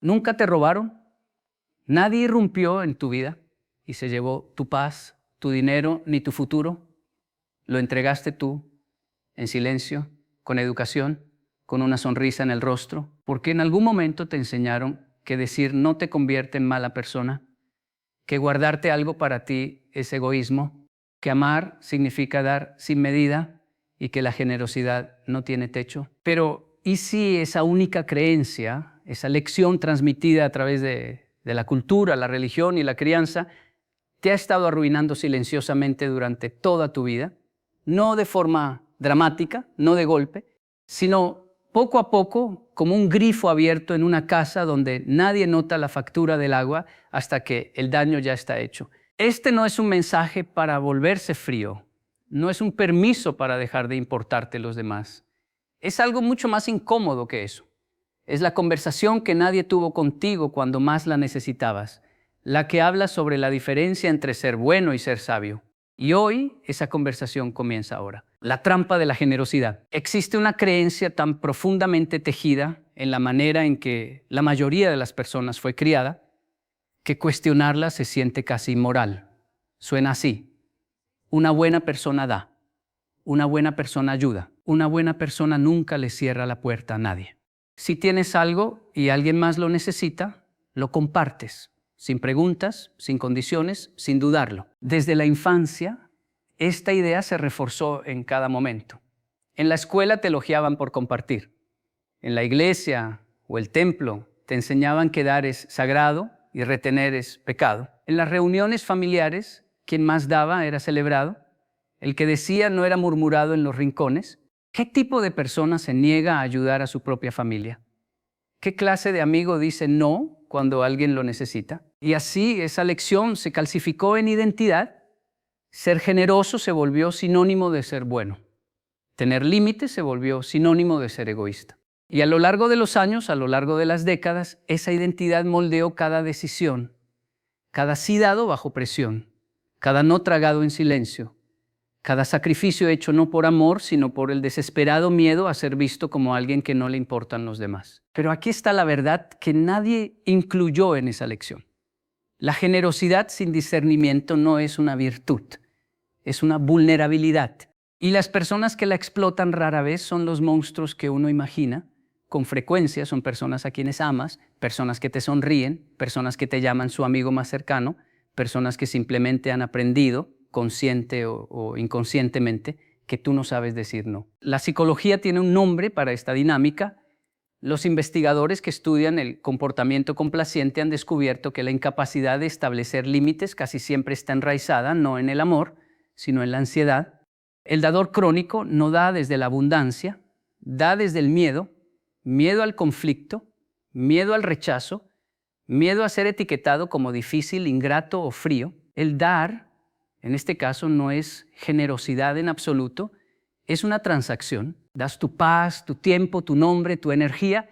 ¿Nunca te robaron? ¿Nadie irrumpió en tu vida y se llevó tu paz, tu dinero, ni tu futuro? ¿Lo entregaste tú, en silencio, con educación, con una sonrisa en el rostro? Porque en algún momento te enseñaron que decir no te convierte en mala persona, que guardarte algo para ti es egoísmo, que amar significa dar sin medida y que la generosidad no tiene techo. Pero, ¿y si esa única creencia, esa lección transmitida a través de la cultura, la religión y la crianza, te ha estado arruinando silenciosamente durante toda tu vida? No de forma dramática, no de golpe, sino poco a poco, como un grifo abierto en una casa donde nadie nota la factura del agua hasta que el daño ya está hecho. Este no es un mensaje para volverse frío, no es un permiso para dejar de importarte los demás. Es algo mucho más incómodo que eso. Es la conversación que nadie tuvo contigo cuando más la necesitabas, la que habla sobre la diferencia entre ser bueno y ser sabio. Y hoy esa conversación comienza ahora. La trampa de la generosidad. Existe una creencia tan profundamente tejida en la manera en que la mayoría de las personas fue criada, que cuestionarla se siente casi inmoral. Suena así: una buena persona da, una buena persona ayuda, una buena persona nunca le cierra la puerta a nadie. Si tienes algo y alguien más lo necesita, lo compartes, sin preguntas, sin condiciones, sin dudarlo. Desde la infancia, esta idea se reforzó en cada momento. En la escuela te elogiaban por compartir. En la iglesia o el templo te enseñaban que dar es sagrado y retener es pecado. En las reuniones familiares, quien más daba era celebrado. El que decía no era murmurado en los rincones. ¿Qué tipo de persona se niega a ayudar a su propia familia? ¿Qué clase de amigo dice no cuando alguien lo necesita? Y así esa lección se calcificó en identidad. Ser generoso se volvió sinónimo de ser bueno. Tener límites se volvió sinónimo de ser egoísta. Y a lo largo de los años, a lo largo de las décadas, esa identidad moldeó cada decisión, cada sí dado bajo presión, cada no tragado en silencio, cada sacrificio hecho no por amor, sino por el desesperado miedo a ser visto como alguien que no le importan los demás. Pero aquí está la verdad que nadie incluyó en esa lección. La generosidad sin discernimiento no es una virtud, es una vulnerabilidad. Y las personas que la explotan rara vez son los monstruos que uno imagina. Con frecuencia son personas a quienes amas, personas que te sonríen, personas que te llaman su amigo más cercano, personas que simplemente han aprendido, consciente o inconscientemente, que tú no sabes decir no. La psicología tiene un nombre para esta dinámica. Los investigadores que estudian el comportamiento complaciente han descubierto que la incapacidad de establecer límites casi siempre está enraizada no en el amor, sino en la ansiedad. El dador crónico no da desde la abundancia, da desde el miedo, miedo al conflicto, miedo al rechazo, miedo a ser etiquetado como difícil, ingrato o frío. El dar, en este caso, no es generosidad en absoluto, es una transacción. Das tu paz, tu tiempo, tu nombre, tu energía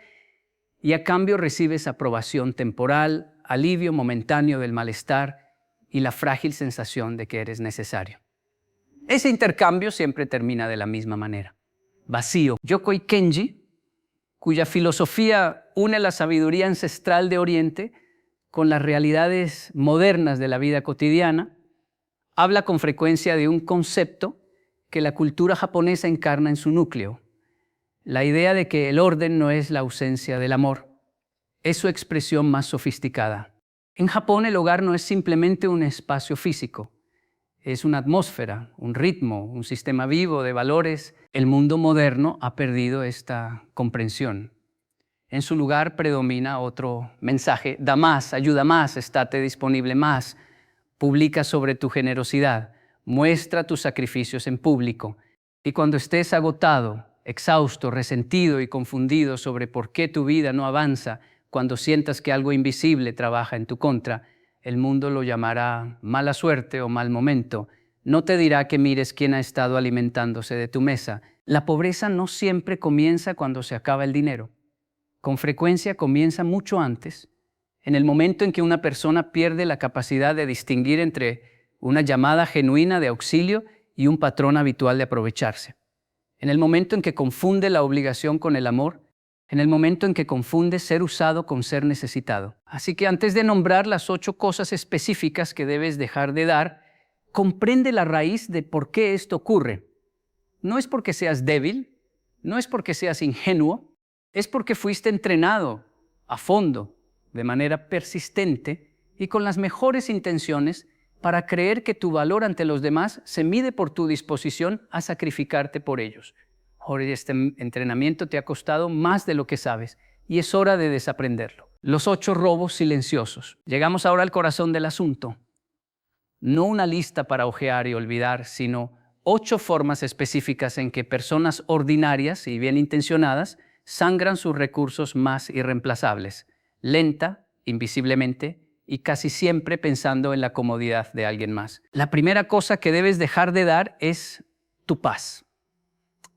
y a cambio recibes aprobación temporal, alivio momentáneo del malestar y la frágil sensación de que eres necesario. Ese intercambio siempre termina de la misma manera: vacío. Yokoi Kenji, cuya filosofía une la sabiduría ancestral de Oriente con las realidades modernas de la vida cotidiana, habla con frecuencia de un concepto que la cultura japonesa encarna en su núcleo: la idea de que el orden no es la ausencia del amor, es su expresión más sofisticada. En Japón el hogar no es simplemente un espacio físico, es una atmósfera, un ritmo, un sistema vivo de valores. El mundo moderno ha perdido esta comprensión. En su lugar predomina otro mensaje: da más, ayuda más, estate disponible más, publica sobre tu generosidad, muestra tus sacrificios en público. Y cuando estés agotado, exhausto, resentido y confundido sobre por qué tu vida no avanza, cuando sientas que algo invisible trabaja en tu contra, el mundo lo llamará mala suerte o mal momento. No te dirá que mires quién ha estado alimentándose de tu mesa. La pobreza no siempre comienza cuando se acaba el dinero. Con frecuencia comienza mucho antes, en el momento en que una persona pierde la capacidad de distinguir entre una llamada genuina de auxilio y un patrón habitual de aprovecharse. En el momento en que confunde la obligación con el amor en el momento en que confundes ser usado con ser necesitado. Así que antes de nombrar las 8 cosas específicas que debes dejar de dar, comprende la raíz de por qué esto ocurre. No es porque seas débil, no es porque seas ingenuo, es porque fuiste entrenado a fondo, de manera persistente y con las mejores intenciones para creer que tu valor ante los demás se mide por tu disposición a sacrificarte por ellos. Ahora este entrenamiento te ha costado más de lo que sabes y es hora de desaprenderlo. Los 8 robos silenciosos. Llegamos ahora al corazón del asunto. No una lista para ojear y olvidar, sino 8 formas específicas en que personas ordinarias y bien intencionadas sangran sus recursos más irreemplazables, lenta, invisiblemente y casi siempre pensando en la comodidad de alguien más. La primera cosa que debes dejar de dar es tu paz.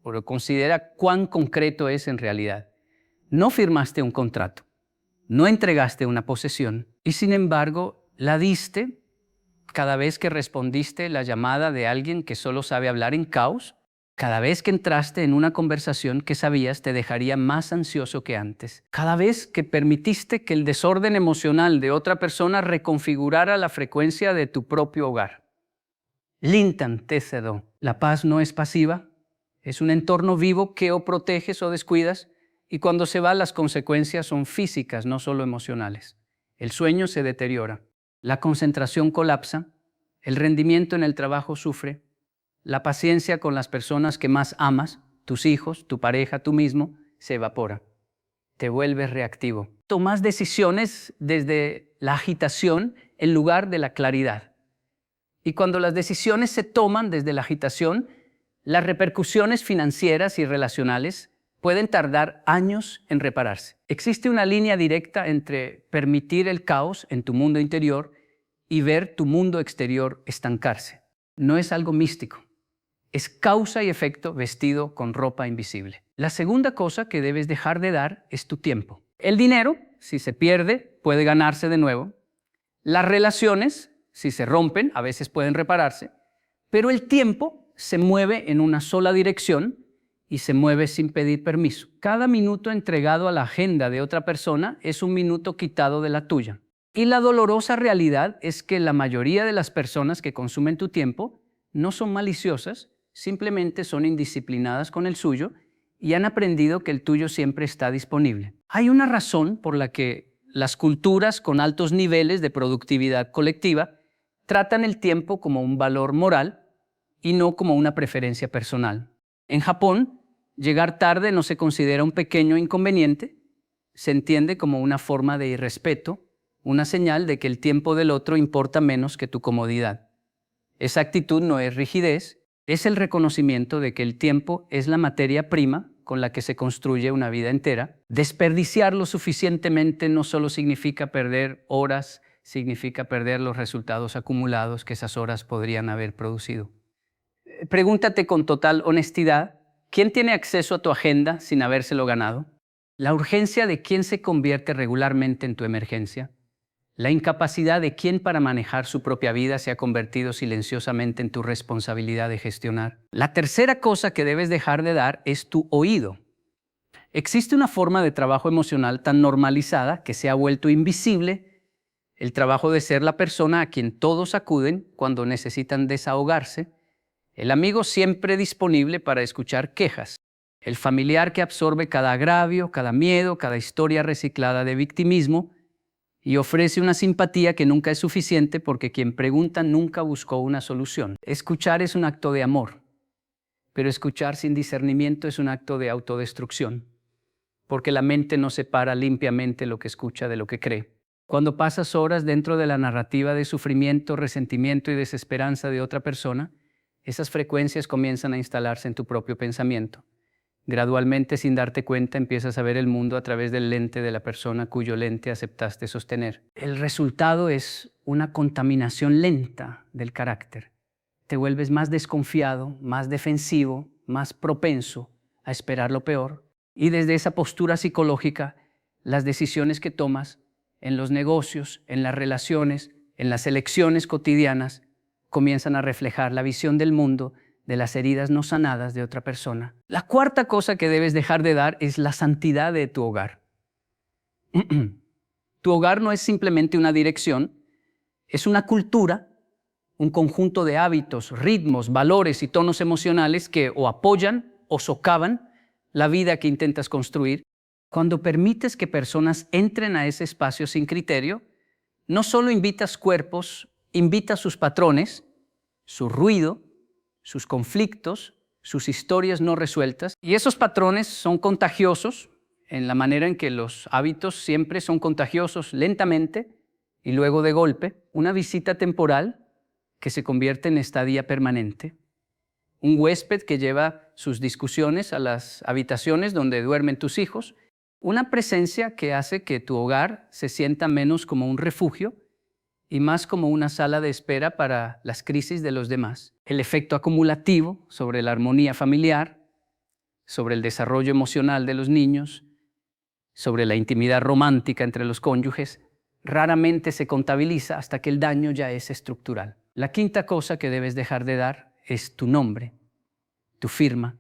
Pero considera cuán concreto es en realidad. No firmaste un contrato, no entregaste una posesión y sin embargo la diste cada vez que respondiste la llamada de alguien que solo sabe hablar en caos, cada vez que entraste en una conversación que sabías te dejaría más ansioso que antes, cada vez que permitiste que el desorden emocional de otra persona reconfigurara la frecuencia de tu propio hogar. Lintan te cedó. La paz no es pasiva, es un entorno vivo que o proteges o descuidas y cuando se va las consecuencias son físicas, no solo emocionales. El sueño se deteriora, la concentración colapsa, el rendimiento en el trabajo sufre, la paciencia con las personas que más amas, tus hijos, tu pareja, tú mismo, se evapora. Te vuelves reactivo. Tomas decisiones desde la agitación en lugar de la claridad. Y cuando las decisiones se toman desde la agitación, las repercusiones financieras y relacionales pueden tardar años en repararse. Existe una línea directa entre permitir el caos en tu mundo interior y ver tu mundo exterior estancarse. No es algo místico. Es causa y efecto vestido con ropa invisible. La segunda cosa que debes dejar de dar es tu tiempo. El dinero, si se pierde, puede ganarse de nuevo. Las relaciones, si se rompen, a veces pueden repararse. Pero el tiempo se mueve en una sola dirección y se mueve sin pedir permiso. Cada minuto entregado a la agenda de otra persona es un minuto quitado de la tuya. Y la dolorosa realidad es que la mayoría de las personas que consumen tu tiempo no son maliciosas, simplemente son indisciplinadas con el suyo y han aprendido que el tuyo siempre está disponible. Hay una razón por la que las culturas con altos niveles de productividad colectiva tratan el tiempo como un valor moral y no como una preferencia personal. En Japón, llegar tarde no se considera un pequeño inconveniente, se entiende como una forma de irrespeto, una señal de que el tiempo del otro importa menos que tu comodidad. Esa actitud no es rigidez, es el reconocimiento de que el tiempo es la materia prima con la que se construye una vida entera. Desperdiciarlo suficientemente no solo significa perder horas, significa perder los resultados acumulados que esas horas podrían haber producido. Pregúntate con total honestidad, ¿quién tiene acceso a tu agenda sin habérselo ganado? La urgencia de quién se convierte regularmente en tu emergencia. La incapacidad de quién para manejar su propia vida se ha convertido silenciosamente en tu responsabilidad de gestionar. La tercera cosa que debes dejar de dar es tu oído. Existe una forma de trabajo emocional tan normalizada que se ha vuelto invisible, el trabajo de ser la persona a quien todos acuden cuando necesitan desahogarse, el amigo siempre disponible para escuchar quejas, el familiar que absorbe cada agravio, cada miedo, cada historia reciclada de victimismo, y ofrece una simpatía que nunca es suficiente porque quien pregunta nunca buscó una solución. Escuchar es un acto de amor, pero escuchar sin discernimiento es un acto de autodestrucción, porque la mente no separa limpiamente lo que escucha de lo que cree. Cuando pasas horas dentro de la narrativa de sufrimiento, resentimiento y desesperanza de otra persona, esas frecuencias comienzan a instalarse en tu propio pensamiento. Gradualmente, sin darte cuenta, empiezas a ver el mundo a través del lente de la persona cuyo lente aceptaste sostener. El resultado es una contaminación lenta del carácter. Te vuelves más desconfiado, más defensivo, más propenso a esperar lo peor. Y desde esa postura psicológica, las decisiones que tomas en los negocios, en las relaciones, en las elecciones cotidianas, comienzan a reflejar la visión del mundo de las heridas no sanadas de otra persona. La cuarta cosa que debes dejar de dar es la santidad de tu hogar. Tu hogar no es simplemente una dirección, es una cultura, un conjunto de hábitos, ritmos, valores y tonos emocionales que o apoyan o socavan la vida que intentas construir. Cuando permites que personas entren a ese espacio sin criterio, no solo invitas cuerpos, invitas sus patrones, su ruido, sus conflictos, sus historias no resueltas. Y esos patrones son contagiosos en la manera en que los hábitos siempre son contagiosos lentamente y luego de golpe. Una visita temporal que se convierte en estadía permanente. Un huésped que lleva sus discusiones a las habitaciones donde duermen tus hijos. Una presencia que hace que tu hogar se sienta menos como un refugio y más como una sala de espera para las crisis de los demás. El efecto acumulativo sobre la armonía familiar, sobre el desarrollo emocional de los niños, sobre la intimidad romántica entre los cónyuges, raramente se contabiliza hasta que el daño ya es estructural. La quinta cosa que debes dejar de dar es tu nombre, tu firma,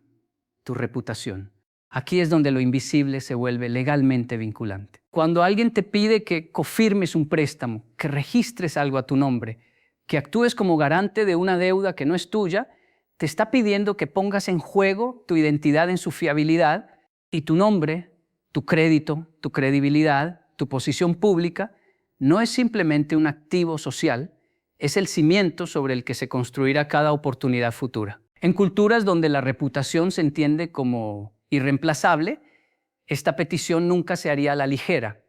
tu reputación. Aquí es donde lo invisible se vuelve legalmente vinculante. Cuando alguien te pide que cofirmes un préstamo, que registres algo a tu nombre, que actúes como garante de una deuda que no es tuya, te está pidiendo que pongas en juego tu identidad en su fiabilidad y tu nombre, tu crédito, tu credibilidad, tu posición pública, no es simplemente un activo social, es el cimiento sobre el que se construirá cada oportunidad futura. En culturas donde la reputación se entiende como irreemplazable, esta petición nunca se haría a la ligera.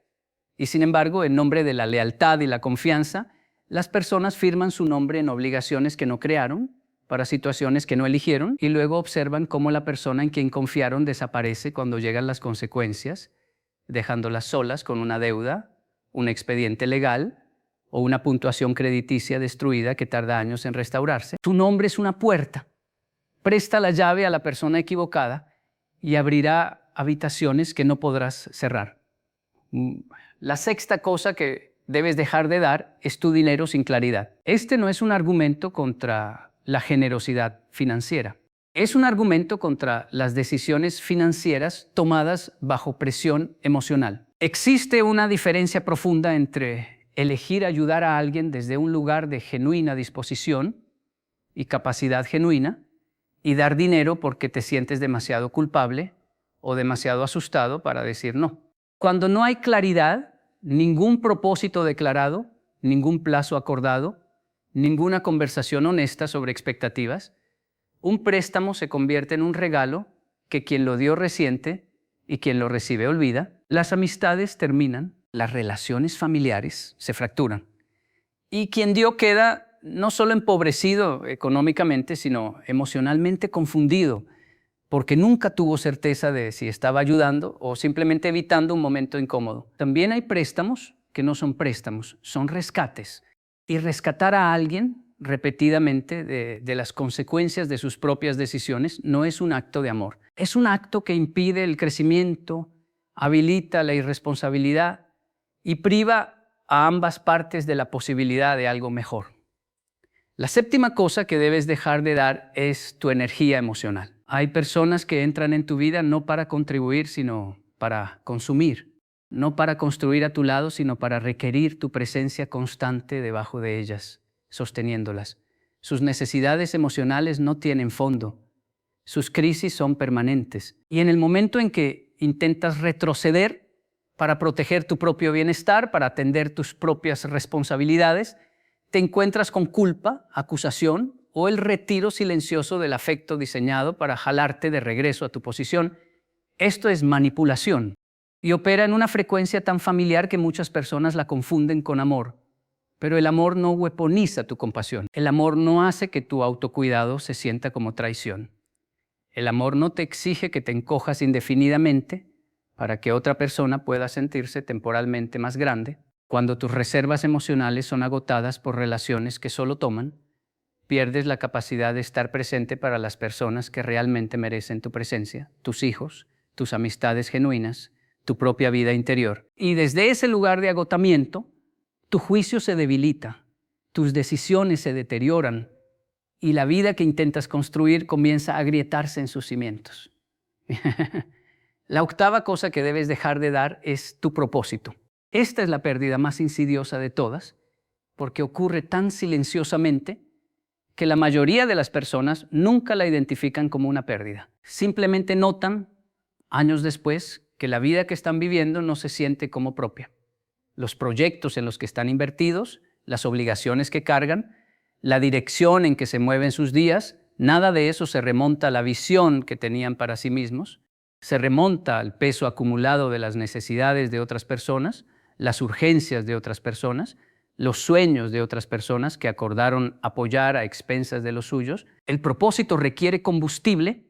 Y sin embargo, en nombre de la lealtad y la confianza, las personas firman su nombre en obligaciones que no crearon, para situaciones que no eligieron, y luego observan cómo la persona en quien confiaron desaparece cuando llegan las consecuencias, dejándolas solas con una deuda, un expediente legal o una puntuación crediticia destruida que tarda años en restaurarse. Tu nombre es una puerta. Presta la llave a la persona equivocada y abrirá habitaciones que no podrás cerrar. La sexta cosa que debes dejar de dar es tu dinero sin claridad. Este no es un argumento contra la generosidad financiera. Es un argumento contra las decisiones financieras tomadas bajo presión emocional. Existe una diferencia profunda entre elegir ayudar a alguien desde un lugar de genuina disposición y capacidad genuina y dar dinero porque te sientes demasiado culpable o demasiado asustado para decir no. Cuando no hay claridad, ningún propósito declarado, ningún plazo acordado, ninguna conversación honesta sobre expectativas, un préstamo se convierte en un regalo que quien lo dio resiente y quien lo recibe olvida. Las amistades terminan, las relaciones familiares se fracturan y quien dio queda no solo empobrecido económicamente, sino emocionalmente confundido, porque nunca tuvo certeza de si estaba ayudando o simplemente evitando un momento incómodo. También hay préstamos que no son préstamos, son rescates. Y rescatar a alguien repetidamente de las consecuencias de sus propias decisiones no es un acto de amor. Es un acto que impide el crecimiento, habilita la irresponsabilidad y priva a ambas partes de la posibilidad de algo mejor. La séptima cosa que debes dejar de dar es tu energía emocional. Hay personas que entran en tu vida no para contribuir, sino para consumir. No para construir a tu lado, sino para requerir tu presencia constante debajo de ellas, sosteniéndolas. Sus necesidades emocionales no tienen fondo. Sus crisis son permanentes. Y en el momento en que intentas retroceder para proteger tu propio bienestar, para atender tus propias responsabilidades, te encuentras con culpa, acusación o el retiro silencioso del afecto diseñado para jalarte de regreso a tu posición. Esto es manipulación y opera en una frecuencia tan familiar que muchas personas la confunden con amor. Pero el amor no weaponiza tu compasión. El amor no hace que tu autocuidado se sienta como traición. El amor no te exige que te encojas indefinidamente para que otra persona pueda sentirse temporalmente más grande. Cuando tus reservas emocionales son agotadas por relaciones que solo toman, pierdes la capacidad de estar presente para las personas que realmente merecen tu presencia, tus hijos, tus amistades genuinas, tu propia vida interior. Y desde ese lugar de agotamiento, tu juicio se debilita, tus decisiones se deterioran y la vida que intentas construir comienza a agrietarse en sus cimientos. La octava cosa que debes dejar de dar es tu propósito. Esta es la pérdida más insidiosa de todas, porque ocurre tan silenciosamente que la mayoría de las personas nunca la identifican como una pérdida. Simplemente notan, años después, que la vida que están viviendo no se siente como propia. Los proyectos en los que están invertidos, las obligaciones que cargan, la dirección en que se mueven sus días, nada de eso se remonta a la visión que tenían para sí mismos, se remonta al peso acumulado de las necesidades de otras personas, las urgencias de otras personas, los sueños de otras personas que acordaron apoyar a expensas de los suyos. El propósito requiere combustible,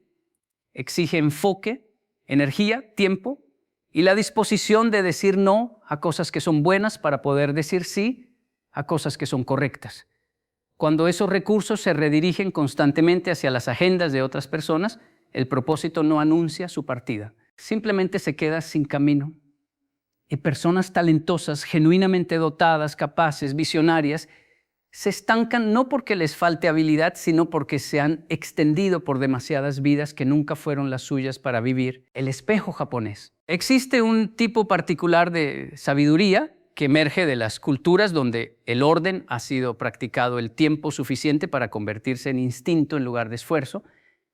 exige enfoque, energía, tiempo y la disposición de decir no a cosas que son buenas para poder decir sí a cosas que son correctas. Cuando esos recursos se redirigen constantemente hacia las agendas de otras personas, el propósito no anuncia su partida. Simplemente se queda sin camino. Y personas talentosas, genuinamente dotadas, capaces, visionarias, se estancan no porque les falte habilidad, sino porque se han extendido por demasiadas vidas que nunca fueron las suyas para vivir. El espejo japonés. Existe un tipo particular de sabiduría que emerge de las culturas donde el orden ha sido practicado el tiempo suficiente para convertirse en instinto en lugar de esfuerzo.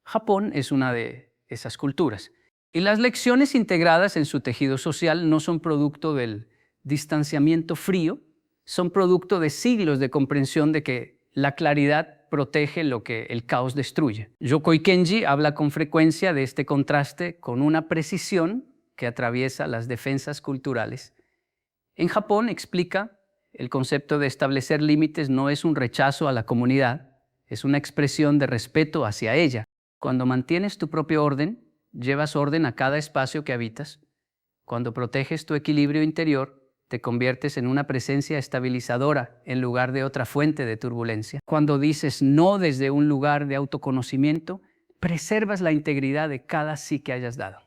Japón es una de esas culturas. Y las lecciones integradas en su tejido social no son producto del distanciamiento frío, son producto de siglos de comprensión de que la claridad protege lo que el caos destruye. Yokoi Kenji habla con frecuencia de este contraste con una precisión que atraviesa las defensas culturales. En Japón explica el concepto de establecer límites no es un rechazo a la comunidad, es una expresión de respeto hacia ella. Cuando mantienes tu propio orden, llevas orden a cada espacio que habitas. Cuando proteges tu equilibrio interior, te conviertes en una presencia estabilizadora en lugar de otra fuente de turbulencia. Cuando dices no desde un lugar de autoconocimiento, preservas la integridad de cada sí que hayas dado.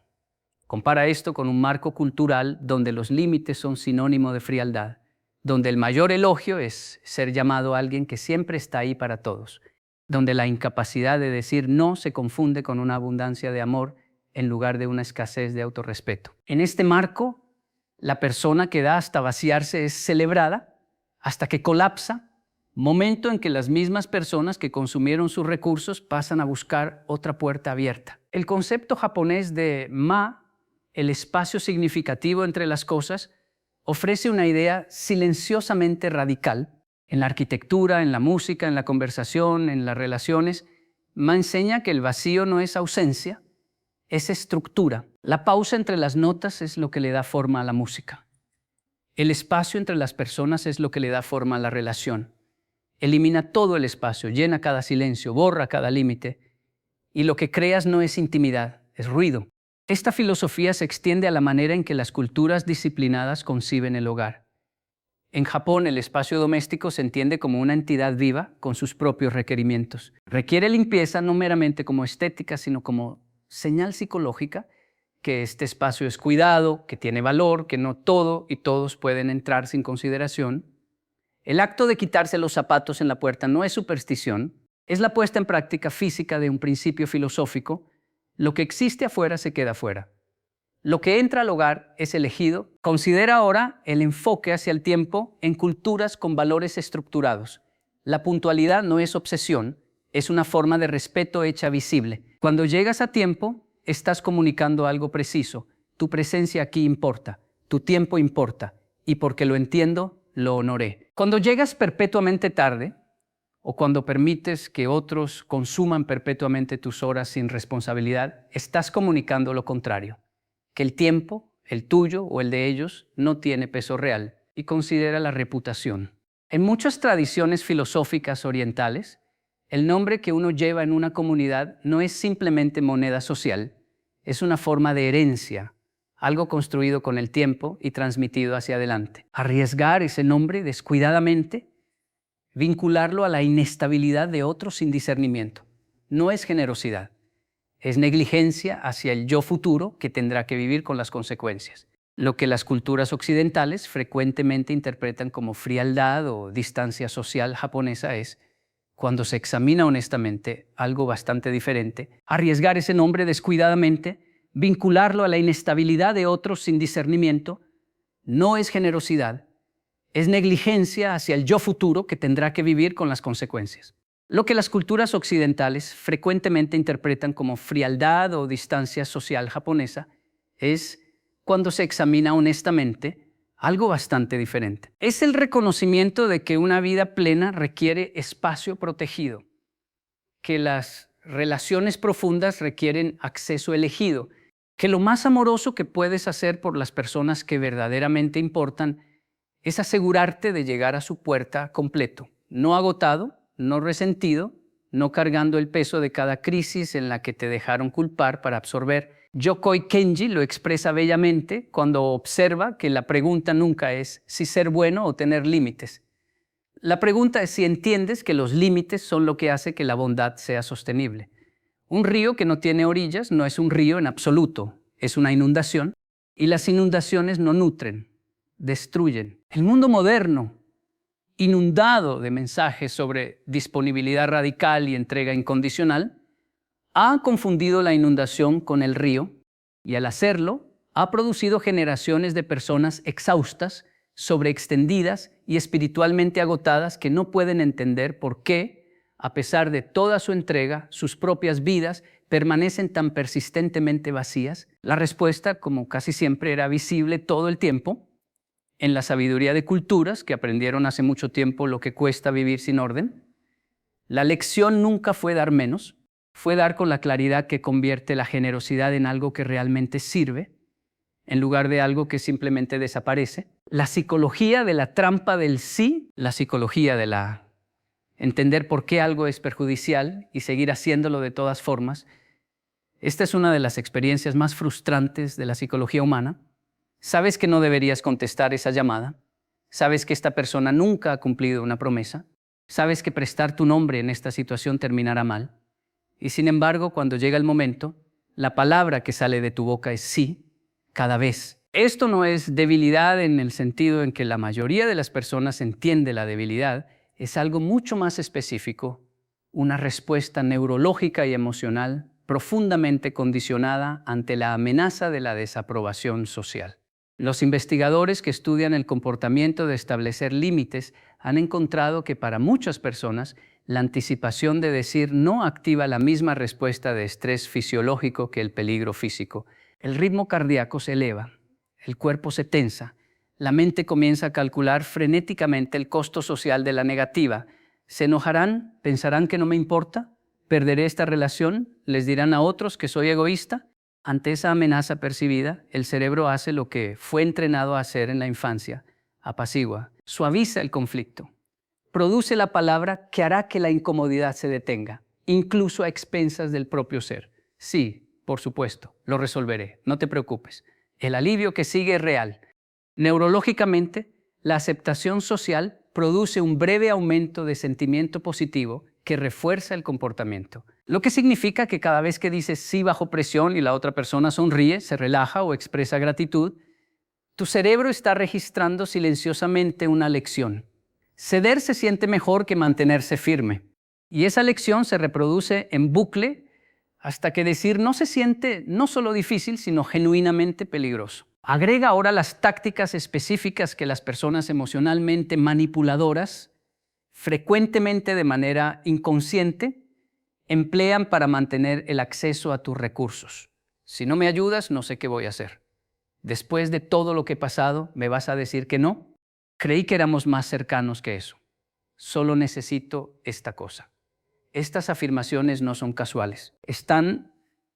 Compara esto con un marco cultural donde los límites son sinónimo de frialdad, donde el mayor elogio es ser llamado a alguien que siempre está ahí para todos, donde la incapacidad de decir no se confunde con una abundancia de amor en lugar de una escasez de autorrespeto. En este marco, la persona que da hasta vaciarse es celebrada hasta que colapsa, momento en que las mismas personas que consumieron sus recursos pasan a buscar otra puerta abierta. El concepto japonés de ma, el espacio significativo entre las cosas, ofrece una idea silenciosamente radical. En la arquitectura, en la música, en la conversación, en las relaciones, ma enseña que el vacío no es ausencia, es estructura. La pausa entre las notas es lo que le da forma a la música. El espacio entre las personas es lo que le da forma a la relación. Elimina todo el espacio, llena cada silencio, borra cada límite, y lo que creas no es intimidad, es ruido. Esta filosofía se extiende a la manera en que las culturas disciplinadas conciben el hogar. En Japón, el espacio doméstico se entiende como una entidad viva con sus propios requerimientos. Requiere limpieza no meramente como estética, sino como señal psicológica que este espacio es cuidado, que tiene valor, que no todo y todos pueden entrar sin consideración. El acto de quitarse los zapatos en la puerta no es superstición, es la puesta en práctica física de un principio filosófico. Lo que existe afuera se queda afuera. Lo que entra al hogar es elegido. Considera ahora el enfoque hacia el tiempo en culturas con valores estructurados. La puntualidad no es obsesión, es una forma de respeto hecha visible. Cuando llegas a tiempo, estás comunicando algo preciso. Tu presencia aquí importa, tu tiempo importa, y porque lo entiendo, lo honoré. Cuando llegas perpetuamente tarde, o cuando permites que otros consuman perpetuamente tus horas sin responsabilidad, estás comunicando lo contrario, que el tiempo, el tuyo o el de ellos, no tiene peso real, y considera la reputación. En muchas tradiciones filosóficas orientales, el nombre que uno lleva en una comunidad no es simplemente moneda social, es una forma de herencia, algo construido con el tiempo y transmitido hacia adelante. Arriesgar ese nombre descuidadamente, vincularlo a la inestabilidad de otros sin discernimiento, no es generosidad, es negligencia hacia el yo futuro que tendrá que vivir con las consecuencias. Lo que las culturas occidentales frecuentemente interpretan como frialdad o distancia social japonesa es cuando se examina honestamente, algo bastante diferente. Arriesgar ese nombre descuidadamente, vincularlo a la inestabilidad de otros sin discernimiento, no es generosidad, es negligencia hacia el yo futuro que tendrá que vivir con las consecuencias. Lo que las culturas occidentales frecuentemente interpretan como frialdad o distancia social japonesa es, cuando se examina honestamente, algo bastante diferente. Es el reconocimiento de que una vida plena requiere espacio protegido, que las relaciones profundas requieren acceso elegido, que lo más amoroso que puedes hacer por las personas que verdaderamente importan es asegurarte de llegar a su puerta completo, no agotado, no resentido, no cargando el peso de cada crisis en la que te dejaron culpar para absorber. Yokoi Kenji lo expresa bellamente cuando observa que la pregunta nunca es si ser bueno o tener límites. La pregunta es si entiendes que los límites son lo que hace que la bondad sea sostenible. Un río que no tiene orillas no es un río en absoluto, es una inundación, y las inundaciones no nutren, destruyen. El mundo moderno, inundado de mensajes sobre disponibilidad radical y entrega incondicional, ha confundido la inundación con el río y al hacerlo ha producido generaciones de personas exhaustas, sobreextendidas y espiritualmente agotadas que no pueden entender por qué, a pesar de toda su entrega, sus propias vidas permanecen tan persistentemente vacías. La respuesta, como casi siempre, era visible todo el tiempo en la sabiduría de culturas que aprendieron hace mucho tiempo lo que cuesta vivir sin orden. La lección nunca fue dar menos, fue dar con la claridad que convierte la generosidad en algo que realmente sirve, en lugar de algo que simplemente desaparece. La psicología de la trampa del sí, la psicología de la entender por qué algo es perjudicial y seguir haciéndolo de todas formas. Esta es una de las experiencias más frustrantes de la psicología humana. Sabes que no deberías contestar esa llamada. Sabes que esta persona nunca ha cumplido una promesa. Sabes que prestar tu nombre en esta situación terminará mal. Y sin embargo, cuando llega el momento, la palabra que sale de tu boca es sí, cada vez. Esto no es debilidad en el sentido en que la mayoría de las personas entiende la debilidad. Es algo mucho más específico, una respuesta neurológica y emocional profundamente condicionada ante la amenaza de la desaprobación social. Los investigadores que estudian el comportamiento de establecer límites han encontrado que para muchas personas la anticipación de decir no activa la misma respuesta de estrés fisiológico que el peligro físico. El ritmo cardíaco se eleva, el cuerpo se tensa, la mente comienza a calcular frenéticamente el costo social de la negativa. ¿Se enojarán? ¿Pensarán que no me importa? ¿Perderé esta relación? ¿Les dirán a otros que soy egoísta? Ante esa amenaza percibida, el cerebro hace lo que fue entrenado a hacer en la infancia, apacigua, suaviza el conflicto, produce la palabra que hará que la incomodidad se detenga, incluso a expensas del propio ser. Sí, por supuesto, lo resolveré, no te preocupes. El alivio que sigue es real. Neurológicamente, la aceptación social produce un breve aumento de sentimiento positivo que refuerza el comportamiento. Lo que significa que cada vez que dices sí bajo presión y la otra persona sonríe, se relaja o expresa gratitud, tu cerebro está registrando silenciosamente una lección. Ceder se siente mejor que mantenerse firme. Y esa lección se reproduce en bucle hasta que decir no se siente no solo difícil, sino genuinamente peligroso. Agrega ahora las tácticas específicas que las personas emocionalmente manipuladoras, frecuentemente de manera inconsciente, emplean para mantener el acceso a tus recursos. Si no me ayudas, no sé qué voy a hacer. Después de todo lo que he pasado, ¿me vas a decir que no? Creí que éramos más cercanos que eso. Solo necesito esta cosa. Estas afirmaciones no son casuales. Están,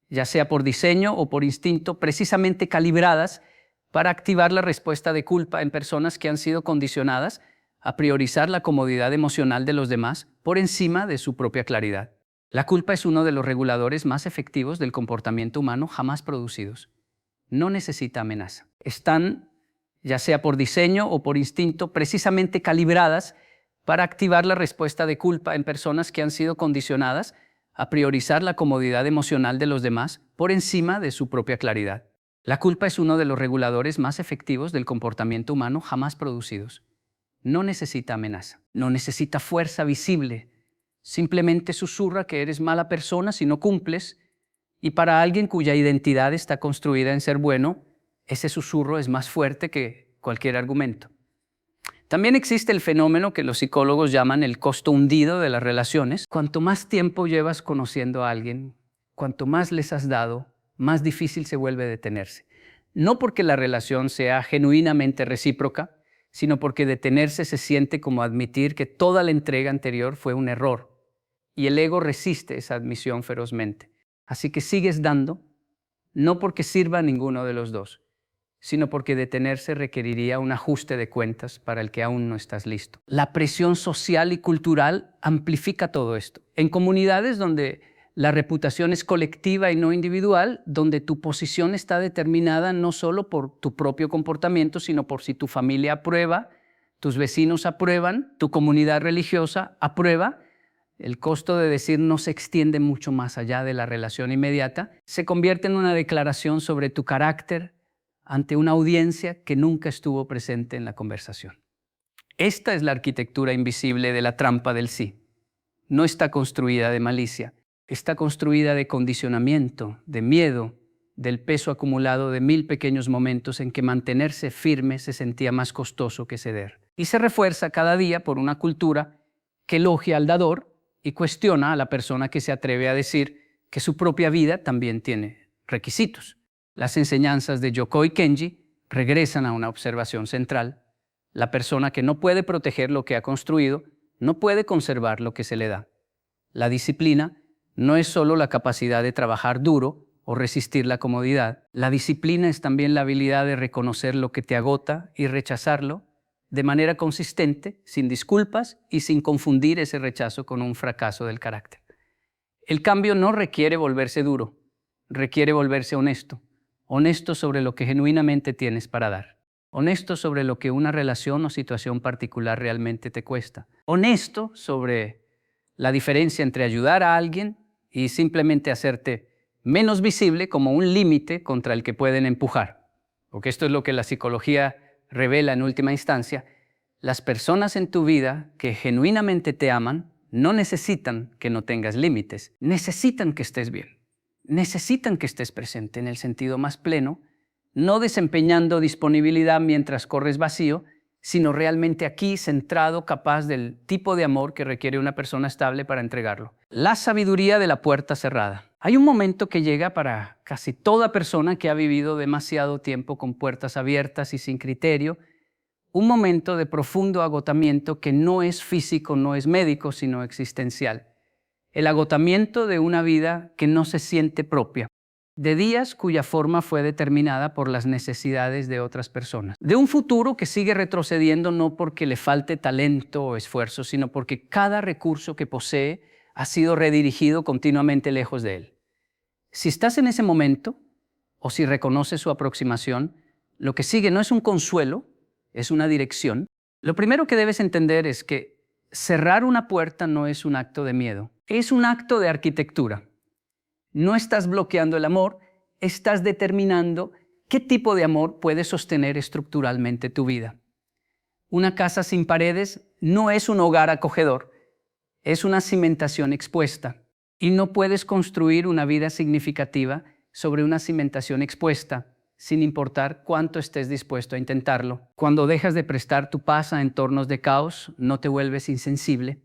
ya sea por diseño o por instinto, precisamente calibradas para activar la respuesta de culpa en personas que han sido condicionadas a priorizar la comodidad emocional de los demás por encima de su propia claridad. La culpa es uno de los reguladores más efectivos del comportamiento humano jamás producidos. No necesita amenaza. Están, ya sea por diseño o por instinto, precisamente calibradas para activar la respuesta de culpa en personas que han sido condicionadas a priorizar la comodidad emocional de los demás por encima de su propia claridad. La culpa es uno de los reguladores más efectivos del comportamiento humano jamás producidos. No necesita amenaza, no necesita fuerza visible, Simplemente susurra que eres mala persona si no cumples, y para alguien cuya identidad está construida en ser bueno, ese susurro es más fuerte que cualquier argumento. También existe el fenómeno que los psicólogos llaman el costo hundido de las relaciones. Cuanto más tiempo llevas conociendo a alguien, cuanto más les has dado, más difícil se vuelve detenerse. No porque la relación sea genuinamente recíproca, sino porque detenerse se siente como admitir que toda la entrega anterior fue un error, y el ego resiste esa admisión ferozmente. Así que sigues dando, no porque sirva a ninguno de los dos, sino porque detenerse requeriría un ajuste de cuentas para el que aún no estás listo. La presión social y cultural amplifica todo esto. En comunidades donde la reputación es colectiva y no individual, donde tu posición está determinada no solo por tu propio comportamiento, sino por si tu familia aprueba, tus vecinos aprueban, tu comunidad religiosa aprueba, el costo de decir no se extiende mucho más allá de la relación inmediata, se convierte en una declaración sobre tu carácter ante una audiencia que nunca estuvo presente en la conversación. Esta es la arquitectura invisible de la trampa del sí. No está construida de malicia, está construida de condicionamiento, de miedo, del peso acumulado de 1000 pequeños momentos en que mantenerse firme se sentía más costoso que ceder. Y se refuerza cada día por una cultura que elogia al dador y cuestiona a la persona que se atreve a decir que su propia vida también tiene requisitos. Las enseñanzas de Yokoi Kenji regresan a una observación central. La persona que no puede proteger lo que ha construido no puede conservar lo que se le da. La disciplina no es solo la capacidad de trabajar duro o resistir la comodidad. La disciplina es también la habilidad de reconocer lo que te agota y rechazarlo de manera consistente, sin disculpas y sin confundir ese rechazo con un fracaso del carácter. El cambio no requiere volverse duro, requiere volverse honesto. Honesto sobre lo que genuinamente tienes para dar. Honesto sobre lo que una relación o situación particular realmente te cuesta. Honesto sobre la diferencia entre ayudar a alguien y simplemente hacerte menos visible como un límite contra el que pueden empujar. Porque esto es lo que la psicología revela en última instancia. Las personas en tu vida que genuinamente te aman no necesitan que no tengas límites, necesitan que estés bien. Necesitan que estés presente en el sentido más pleno, no desempeñando disponibilidad mientras corres vacío, sino realmente aquí, centrado, capaz del tipo de amor que requiere una persona estable para entregarlo. La sabiduría de la puerta cerrada. Hay un momento que llega para casi toda persona que ha vivido demasiado tiempo con puertas abiertas y sin criterio, un momento de profundo agotamiento que no es físico, no es médico, sino existencial. El agotamiento de una vida que no se siente propia, de días cuya forma fue determinada por las necesidades de otras personas, de un futuro que sigue retrocediendo no porque le falte talento o esfuerzo, sino porque cada recurso que posee ha sido redirigido continuamente lejos de él. Si estás en ese momento, o si reconoces su aproximación, lo que sigue no es un consuelo, es una dirección. Lo primero que debes entender es que cerrar una puerta no es un acto de miedo. Es un acto de arquitectura. No estás bloqueando el amor, estás determinando qué tipo de amor puede sostener estructuralmente tu vida. Una casa sin paredes no es un hogar acogedor, es una cimentación expuesta. Y no puedes construir una vida significativa sobre una cimentación expuesta, sin importar cuánto estés dispuesto a intentarlo. Cuando dejas de prestar tu paz a entornos de caos, no te vuelves insensible,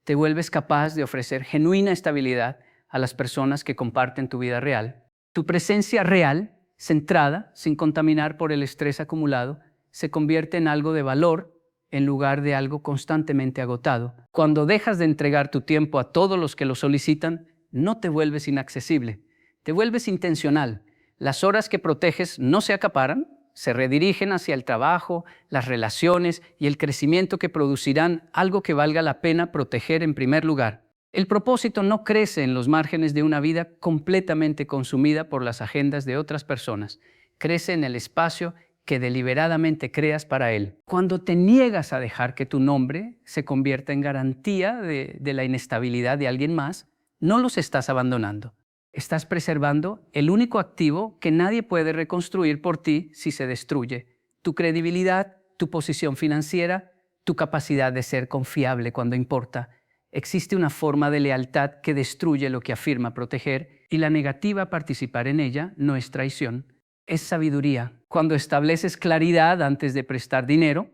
te vuelves capaz de ofrecer genuina estabilidad a las personas que comparten tu vida real. Tu presencia real, centrada, sin contaminar por el estrés acumulado, se convierte en algo de valor en lugar de algo constantemente agotado. Cuando dejas de entregar tu tiempo a todos los que lo solicitan, no te vuelves inaccesible, te vuelves intencional. Las horas que proteges no se acaparan, se redirigen hacia el trabajo, las relaciones y el crecimiento que producirán algo que valga la pena proteger en primer lugar. El propósito no crece en los márgenes de una vida completamente consumida por las agendas de otras personas. Crece en el espacio que deliberadamente creas para él. Cuando te niegas a dejar que tu nombre se convierta en garantía de la inestabilidad de alguien más, no los estás abandonando. Estás preservando el único activo que nadie puede reconstruir por ti si se destruye: tu credibilidad, tu posición financiera, tu capacidad de ser confiable cuando importa. existe una forma de lealtad que destruye lo que afirma proteger, y la negativa a participar en ella no es traición, es sabiduría. Cuando estableces claridad antes de prestar dinero,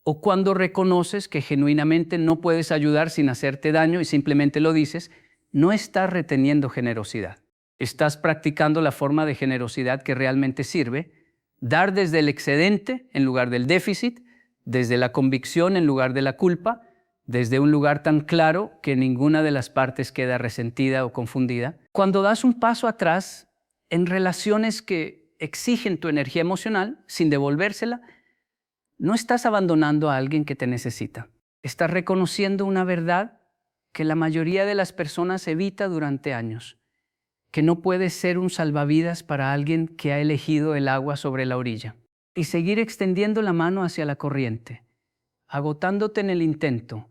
o cuando reconoces que genuinamente no puedes ayudar sin hacerte daño y simplemente lo dices, no estás reteniendo generosidad. Estás practicando la forma de generosidad que realmente sirve, dar desde el excedente en lugar del déficit, desde la convicción en lugar de la culpa, desde un lugar tan claro que ninguna de las partes queda resentida o confundida. Cuando das un paso atrás en relaciones que exigen tu energía emocional sin devolvérsela, no estás abandonando a alguien que te necesita. Estás reconociendo una verdad que la mayoría de las personas evita durante años, que no puedes ser un salvavidas para alguien que ha elegido el agua sobre la orilla y seguir extendiendo la mano hacia la corriente, agotándote en el intento.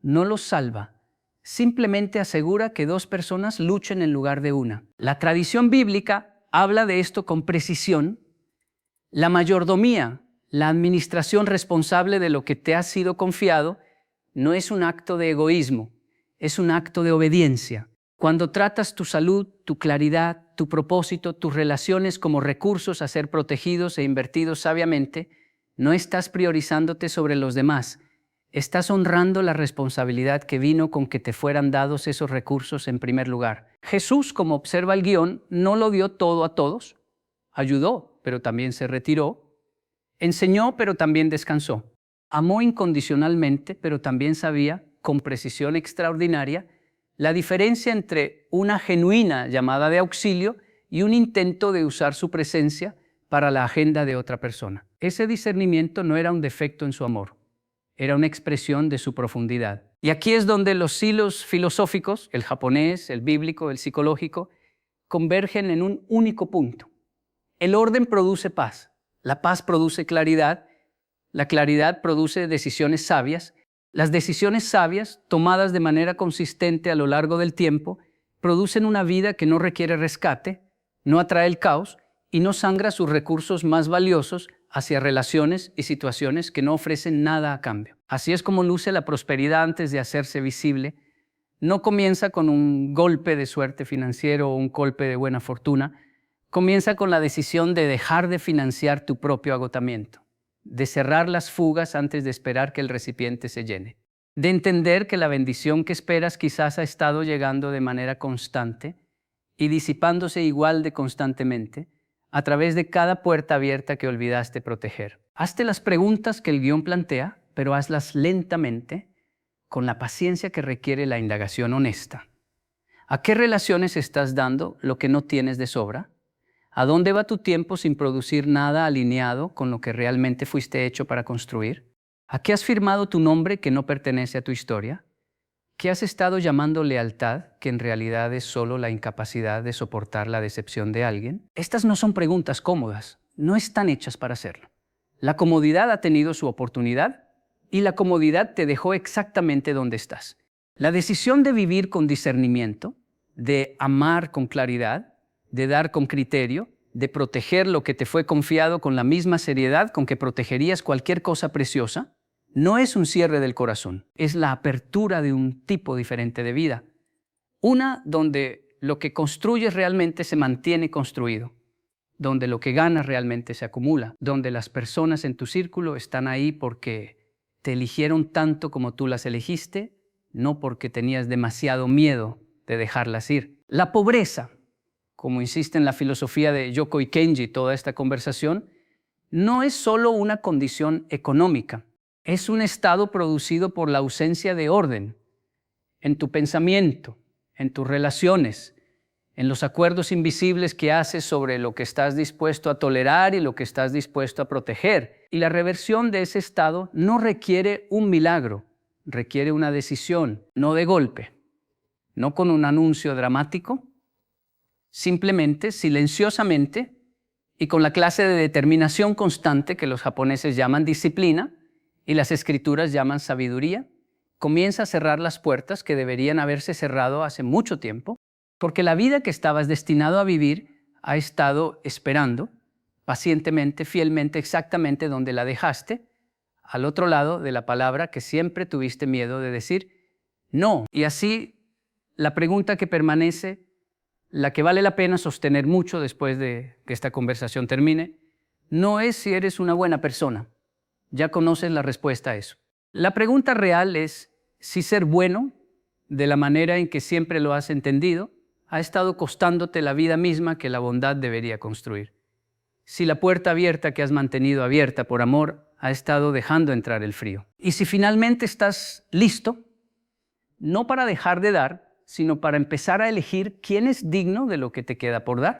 No los salva, simplemente asegura que dos personas luchen en lugar de una. La tradición bíblica habla de esto con precisión. La mayordomía, la administración responsable de lo que te ha sido confiado, no es un acto de egoísmo, es un acto de obediencia. Cuando tratas tu salud, tu claridad, tu propósito, tus relaciones como recursos a ser protegidos e invertidos sabiamente, no estás priorizándote sobre los demás. Estás honrando la responsabilidad que vino con que te fueran dados esos recursos en primer lugar. Jesús, como observa el guión, no lo dio todo a todos. Ayudó, pero también se retiró. Enseñó, pero también descansó. Amó incondicionalmente, pero también sabía, con precisión extraordinaria, la diferencia entre una genuina llamada de auxilio y un intento de usar su presencia para la agenda de otra persona. Ese discernimiento no era un defecto en su amor, era una expresión de su profundidad. Y aquí es donde los hilos filosóficos, el japonés, el bíblico, el psicológico, convergen en un único punto. El orden produce paz, la paz produce claridad, la claridad produce decisiones sabias. Las decisiones sabias, tomadas de manera consistente a lo largo del tiempo, producen una vida que no requiere rescate, no atrae el caos y no sangra sus recursos más valiosos hacia relaciones y situaciones que no ofrecen nada a cambio. Así es como luce la prosperidad antes de hacerse visible. No comienza con un golpe de suerte financiero o un golpe de buena fortuna. Comienza con la decisión de dejar de financiar tu propio agotamiento, de cerrar las fugas antes de esperar que el recipiente se llene, de entender que la bendición que esperas quizás ha estado llegando de manera constante y disipándose igual de constantemente a través de cada puerta abierta que olvidaste proteger. Hazte las preguntas que el guión plantea, pero hazlas lentamente, con la paciencia que requiere la indagación honesta. ¿A qué relaciones estás dando lo que no tienes de sobra? ¿A dónde va tu tiempo sin producir nada alineado con lo que realmente fuiste hecho para construir? ¿A qué has firmado tu nombre que no pertenece a tu historia? ¿Qué has estado llamando lealtad, que en realidad es solo la incapacidad de soportar la decepción de alguien? Estas no son preguntas cómodas, no están hechas para hacerlo. La comodidad ha tenido su oportunidad y la comodidad te dejó exactamente donde estás. La decisión de vivir con discernimiento, de amar con claridad, de dar con criterio, de proteger lo que te fue confiado con la misma seriedad con que protegerías cualquier cosa preciosa, no es un cierre del corazón, es la apertura de un tipo diferente de vida. Una donde lo que construyes realmente se mantiene construido, donde lo que ganas realmente se acumula, donde las personas en tu círculo están ahí porque te eligieron tanto como tú las elegiste, no porque tenías demasiado miedo de dejarlas ir. La pobreza, como insiste en la filosofía de Yokoi Kenji toda esta conversación, no es solo una condición económica, es un estado producido por la ausencia de orden en tu pensamiento, en tus relaciones, en los acuerdos invisibles que haces sobre lo que estás dispuesto a tolerar y lo que estás dispuesto a proteger. Y la reversión de ese estado no requiere un milagro, requiere una decisión, no de golpe, no con un anuncio dramático, simplemente, silenciosamente y con la clase de determinación constante que los japoneses llaman disciplina y las escrituras llaman sabiduría, comienza a cerrar las puertas que deberían haberse cerrado hace mucho tiempo, porque la vida que estabas destinado a vivir ha estado esperando pacientemente, fielmente, exactamente donde la dejaste, al otro lado de la palabra que siempre tuviste miedo de decir, No. Y así, la pregunta que permanece, la que vale la pena sostener mucho después de que esta conversación termine, no es si eres una buena persona. Ya conoces la respuesta a eso. La pregunta real es si ser bueno, de la manera en que siempre lo has entendido, ha estado costándote la vida misma que la bondad debería construir. Si la puerta abierta que has mantenido abierta por amor ha estado dejando entrar el frío. Y si finalmente estás listo, no para dejar de dar, sino para empezar a elegir quién es digno de lo que te queda por dar.